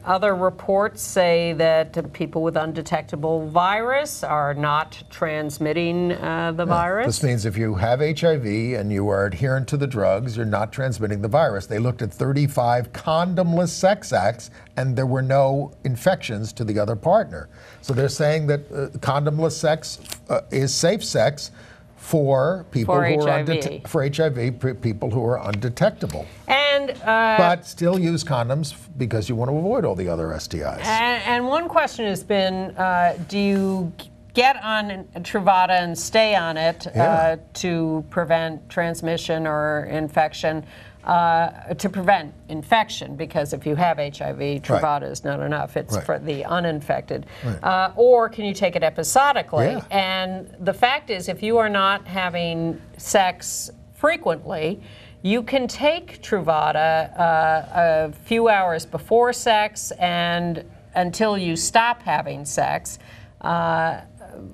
other reports say that people with undetectable virus are not transmitting the virus. This means if you have HIV and you are adherent to the drugs, you're not transmitting the virus. They looked at 35 condomless sex acts, and there were no infections to the other partner. So they're saying that condomless sex is safe sex for people who are HIV, people who are undetectable. But still use condoms because you want to avoid all the other STIs. And one question has been, do you get on Truvada and stay on it to prevent transmission or infection, to prevent infection, because if you have HIV, Truvada is not enough. It's for the uninfected. Or can you take it episodically? Yeah. And the fact is, if you are not having sex frequently, you can take Truvada a few hours before sex and until you stop having sex,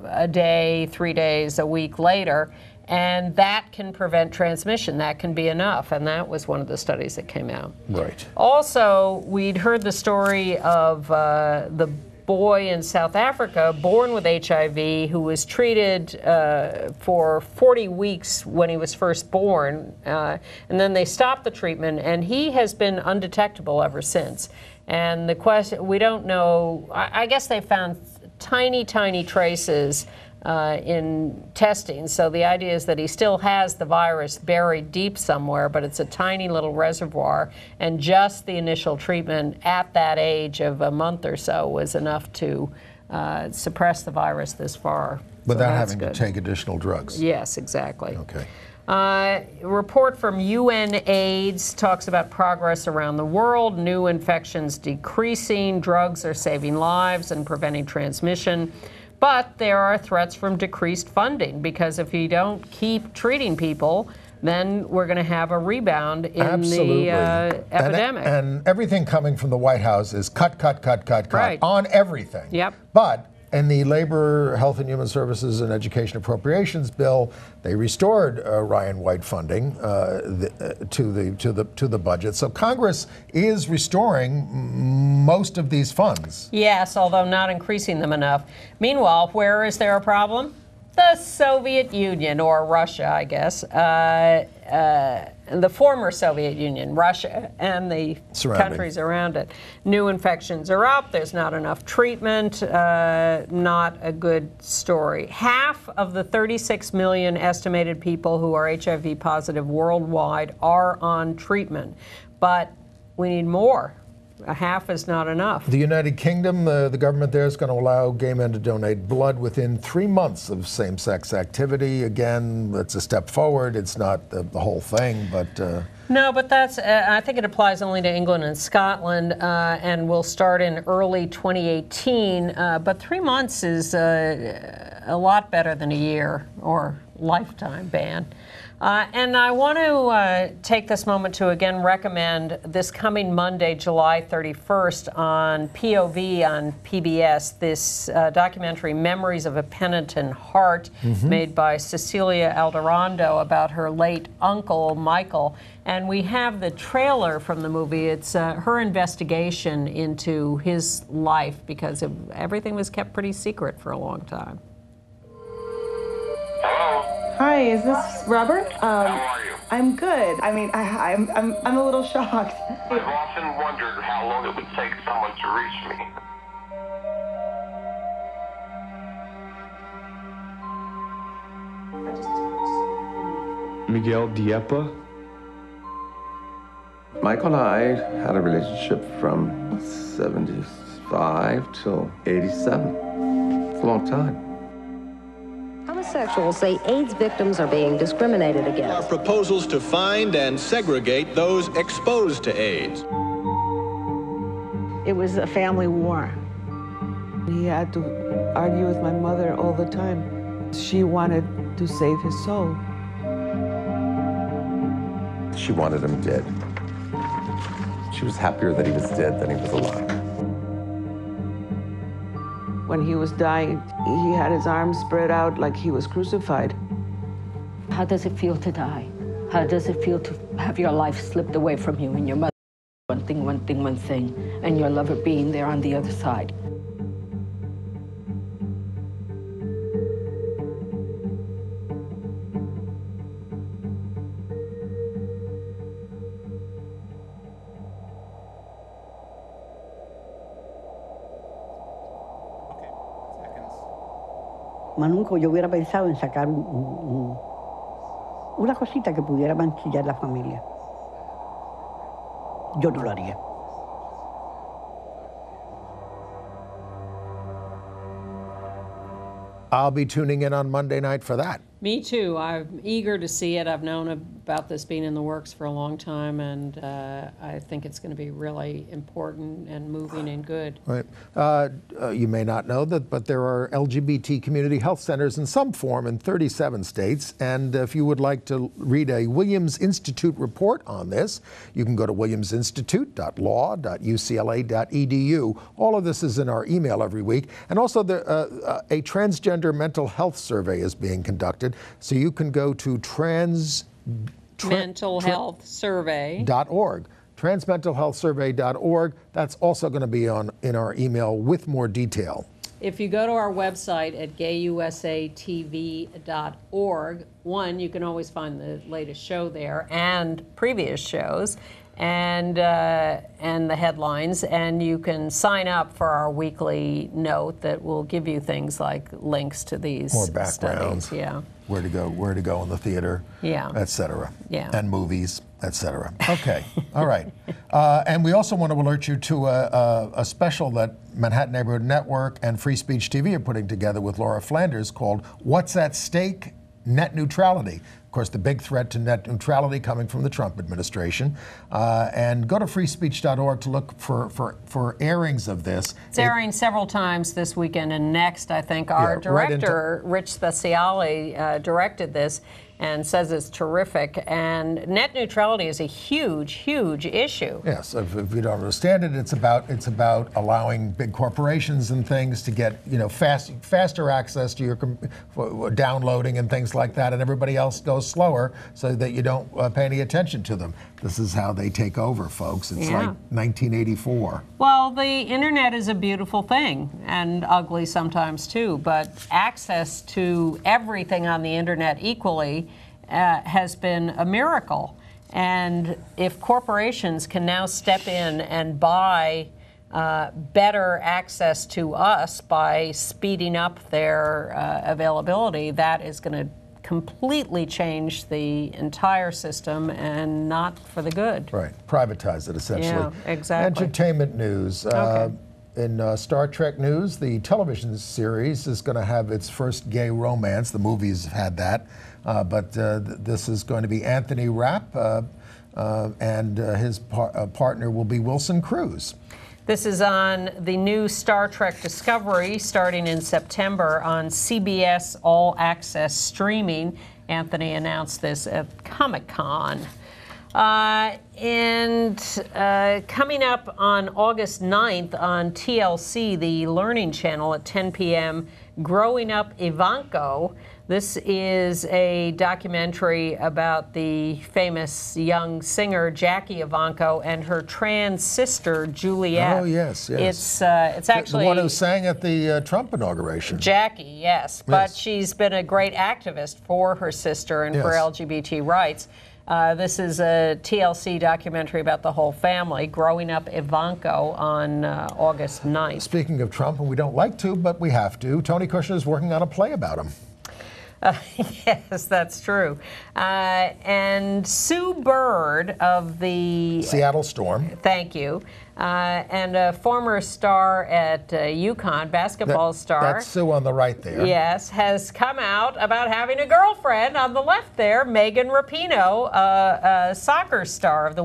a day, 3 days, a week later, and that can prevent transmission. That can be enough, and that was one of the studies that came out. Right. Also, we'd heard the story of the boy in South Africa born with HIV who was treated for 40 weeks when he was first born, and then they stopped the treatment, and he has been undetectable ever since. And the question, we don't know, I guess they found tiny, tiny traces in testing. So the idea is that he still has the virus buried deep somewhere, but it's a tiny little reservoir. And just the initial treatment at that age of a month or so was enough to suppress the virus this far. Without having to take additional drugs. Yes, exactly. Okay. A report from UNAIDS talks about progress around the world, new infections decreasing, drugs are saving lives and preventing transmission. But there are threats from decreased funding, because if you don't keep treating people, then we're going to have a rebound in the epidemic. And everything coming from the White House is cut on everything. Yep. But in the Labor, Health and Human Services and Education Appropriations Bill, they restored Ryan White funding to the budget. So Congress is restoring most of these funds. Yes, although not increasing them enough. Meanwhile, where is there a problem? The Soviet Union, or Russia, I guess. The former Soviet Union, Russia, and the countries around it. New infections are up. There's not enough treatment. Not a good story. Half of the 36 million estimated people who are HIV positive worldwide are on treatment. But we need more. A half is not enough. The United Kingdom, the government there is going to allow gay men to donate blood within 3 months of same-sex activity. Again, it's a step forward. It's not the whole thing, but... No, but that's, I think it applies only to England and Scotland, and will start in early 2018. But 3 months is a lot better than a year or lifetime ban. And I want to take this moment to again recommend this coming Monday, July 31st on POV on PBS, this documentary, Memories of a Penitent Heart, made by Cecilia Alderando about her late uncle, Michael. And we have the trailer from the movie. It's her investigation into his life, because everything was kept pretty secret for a long time. Hi, is this Robert? How are you? I'm good. I mean, I'm a little shocked. I've often wondered how long it would take someone to reach me. Miguel Diepa. Michael and I had a relationship from 75 till 87. It's a long time. Homosexuals say AIDS victims are being discriminated against. Our proposals to find and segregate those exposed to AIDS. It was a family war. He had to argue with my mother all the time. She wanted to save his soul. She wanted him dead. She was happier that he was dead than he was alive. When he was dying, he had his arms spread out like he was crucified. How does it feel to die? How does it feel to have your life slipped away from you and your mother? One thing, and your lover being there on the other side. Nunca yo hubiera pensado en sacar una cosita que pudiera mancillar la familia. Yo no lo haría. I'll be tuning in on Monday night for that. Me too. I'm eager to see it. I've known about this being in the works for a long time, and I think it's going to be really important and moving and good. Right. You may not know that, but there are LGBT community health centers in some form in 37 states. And if you would like to read a Williams Institute report on this, you can go to williamsinstitute.law.ucla.edu. All of this is in our email every week. And also a transgender mental health survey is being conducted. So you can go to transmentalhealthsurvey.org. Transmentalhealthsurvey.org. That's also going to be in our email with more detail. If you go to our website at gayusatv.org, you can always find the latest show there and previous shows and the headlines, and you can sign up for our weekly note that will give you things like links to these more backgrounds, studies. Yeah, where to go in the theater, yeah, etc. Yeah, and movies, etc. Okay, all right. And we also want to alert you to a special that Manhattan Neighborhood Network and Free Speech TV are putting together with Laura Flanders called "What's at Stake? Net Neutrality." Of course, the big threat to net neutrality coming from the Trump administration. And go to freespeech.org to look for airings of this. It's airing several times this weekend and next, I think. Our director, Rich Speciale, directed this and says it's terrific. And net neutrality is a huge, huge issue. Yes, if you don't understand it, it's about allowing big corporations and things to get faster access to your downloading and things like that, and everybody else goes slower so that you don't pay any attention to them. This is how they take over, folks. It's like 1984. Well, the internet is a beautiful thing, and ugly sometimes too, but access to everything on the internet equally has been a miracle. And if corporations can now step in and buy better access to us by speeding up their availability, that is going to completely change the entire system and not for the good. Right. Privatize it, essentially. Yeah, exactly. Entertainment news. In Star Trek news, the television series is going to have its first gay romance. The movies had that. But this is going to be Anthony Rapp, and his partner will be Wilson Cruz. This is on the new Star Trek Discovery starting in September on CBS All Access streaming. Anthony announced this at Comic-Con. And coming up on August 9th on TLC, the Learning Channel at 10 p.m., Growing Up Ivanko. This is a documentary about the famous young singer Jackie Ivanko and her trans sister Juliet. Oh yes, yes. It's actually the one who sang at the Trump inauguration. Jackie, yes, but she's been a great activist for her sister and for LGBT rights. This is a TLC documentary about the whole family, Growing Up Ivanko, on August 9th. Speaking of Trump, and we don't like to, but we have to, Tony Kushner is working on a play about him. Yes, that's true. And Sue Bird of the Seattle Storm. Thank you. And a former star at UConn, basketball star. That's Sue on the right there. Yes, has come out about having a girlfriend on the left there, Megan Rapinoe, a soccer star of the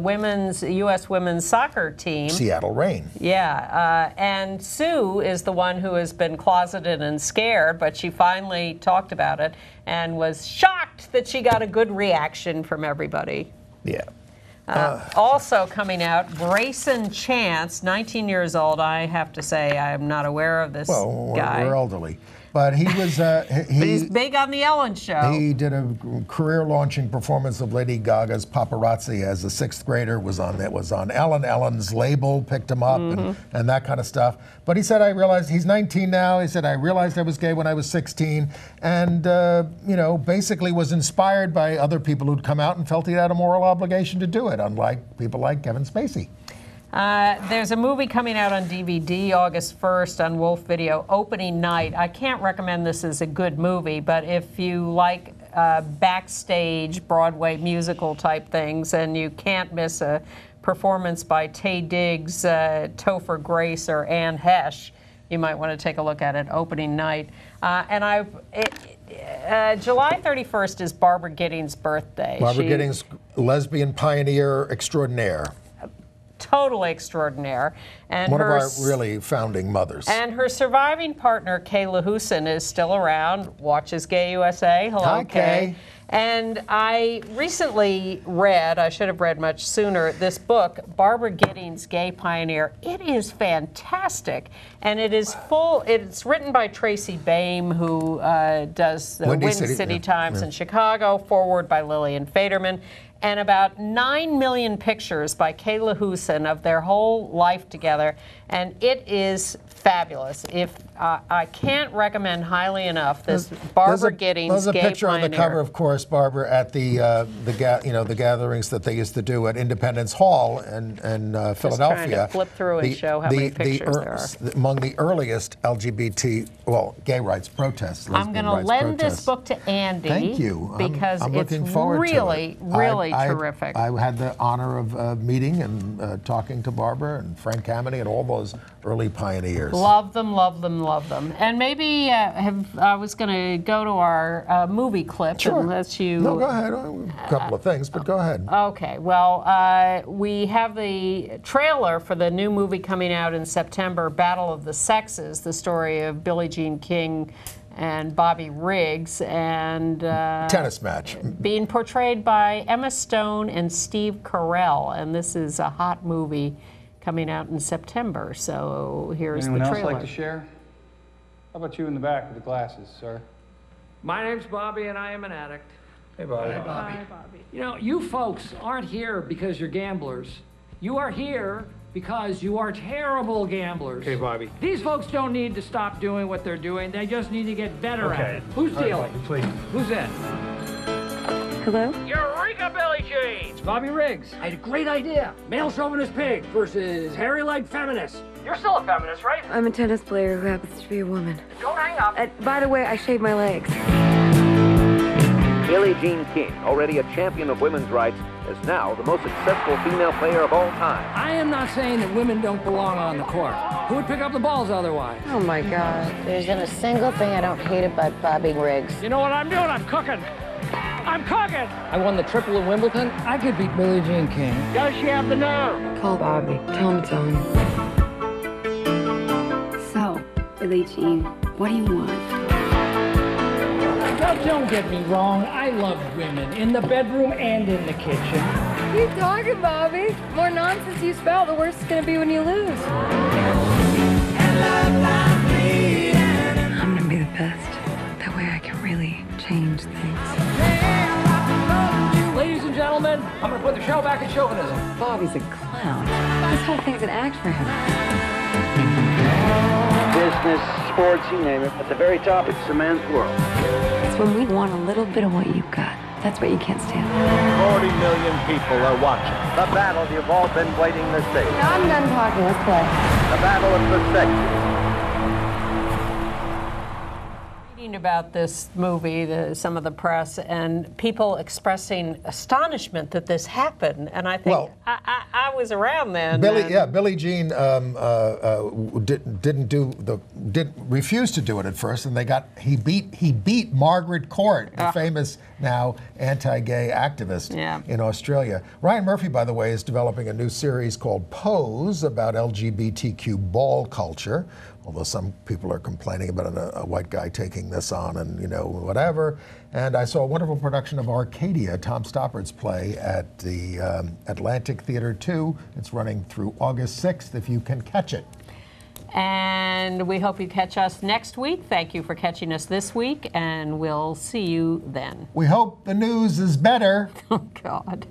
U.S. women's soccer team. Seattle Reign. Yeah, and Sue is the one who has been closeted and scared, but she finally talked about it and was shocked that she got a good reaction from everybody. Yeah. Also coming out, Grayson Chance, 19 years old. I have to say I'm not aware of this guy. We're elderly. But he was... he's big on the Ellen Show. He did a career-launching performance of Lady Gaga's Paparazzi as a sixth grader. Was on Ellen. Ellen's label picked him up and that kind of stuff. But he said, I realized... He's 19 now. He said, I realized I was gay when I was 16. And, basically was inspired by other people who'd come out and felt he had a moral obligation to do it, unlike people like Kevin Spacey. There's a movie coming out on DVD August 1st on Wolf Video, Opening Night. I can't recommend this as a good movie, but if you like backstage Broadway musical type things and you can't miss a performance by Taye Diggs, Topher Grace, or Anne Heche, you might want to take a look at it opening night. And July 31st is Barbara Giddings' birthday. Barbara Giddings, lesbian pioneer extraordinaire. Totally extraordinaire. And one of our really founding mothers. And her surviving partner, Kayla Hewson, is still around, watches Gay USA. Hello, Hi, Kay. And I recently read, I should have read much sooner, this book, Barbara Giddings, Gay Pioneer. It is fantastic. And it is it's written by Tracy Baim, who does the Windy City Times in Chicago, forward by Lillian Faderman, and about 9 million pictures by Kayla Hewson of their whole life together. And it is fabulous. I can't recommend highly enough this Barbara Giddings, There's a Gay picture Pioneer. on the cover, of course, Barbara, at the gatherings that they used to do at Independence Hall in Philadelphia. Just trying to flip through and show how many pictures there are. Among the earliest LGBT, gay rights protests. I'm going to lend this book to Andy. Thank you. Because I'm it's looking forward really, to it. really terrific. I had the honor of meeting and talking to Barbara and Frank Kameny and all those early pioneers. Love them, love them, love them. And maybe I was going to go to our movie clip and let you... No, go ahead. A couple of things, but go ahead. Okay. Well, we have the trailer for the new movie coming out in September, Battle of the Sexes, the story of Billie Jean King and Bobby Riggs, and tennis match being portrayed by Emma Stone and Steve Carell. And this is a hot movie coming out in September. So here's the trailer. Anyone else like to share? How about you in the back with the glasses, sir? My name's Bobby, and I am an addict. Hey, Bobby. Hi, Bobby. Hi, Bobby. You know, you folks aren't here because you're gamblers. You are here because you are terrible gamblers. Okay, Bobby. These folks don't need to stop doing what they're doing. They just need to get better at it. Who's dealing? Bobby, please. Who's in? Hello? Eureka, Billie Jean! It's Bobby Riggs. I had a great idea. Male chauvinist pig versus hairy-legged feminist. You're still a feminist, right? I'm a tennis player who happens to be a woman. Don't hang up. By the way, I shave my legs. Billie Jean King, already a champion of women's rights, is now the most successful female player of all time. I am not saying that women don't belong on the court. Who would pick up the balls otherwise? Oh my God. There isn't a single thing I don't hate about Bobby Riggs. You know what I'm doing? I'm cooking. I'm cooking! I won the triple in Wimbledon. I could beat Billie Jean King. Does she have the nerve? Call Bobby. Tell him it's on. So, Billie Jean, what do you want? Now, don't get me wrong. I love women in the bedroom and in the kitchen. Keep talking, Bobby. The more nonsense you spell, the worse it's going to be when you lose. I'm going to be the best. That way I can really change things. Ladies and gentlemen, I'm going to put the show back in chauvinism. Bobby's a clown. This whole thing's an act for him. Business, sports, you name it. At the very top, it's the man's world. It's when we want a little bit of what you've got. That's what you can't stand. 40 million people are watching. The battle you've all been waiting to see. No, I'm done talking. Let's play. The battle of the sexes. About this movie, some of the press, and people expressing astonishment that this happened. And I think I was around then. Billie Jean refused to do it at first, and he beat Margaret Court, the famous now anti-gay activist in Australia. Ryan Murphy, by the way, is developing a new series called Pose about LGBTQ ball culture. Although some people are complaining about a white guy taking this on and, whatever. And I saw a wonderful production of Arcadia, Tom Stoppard's play, at the Atlantic Theater 2. It's running through August 6th, if you can catch it. And we hope you catch us next week. Thank you for catching us this week, and we'll see you then. We hope the news is better. Oh, God.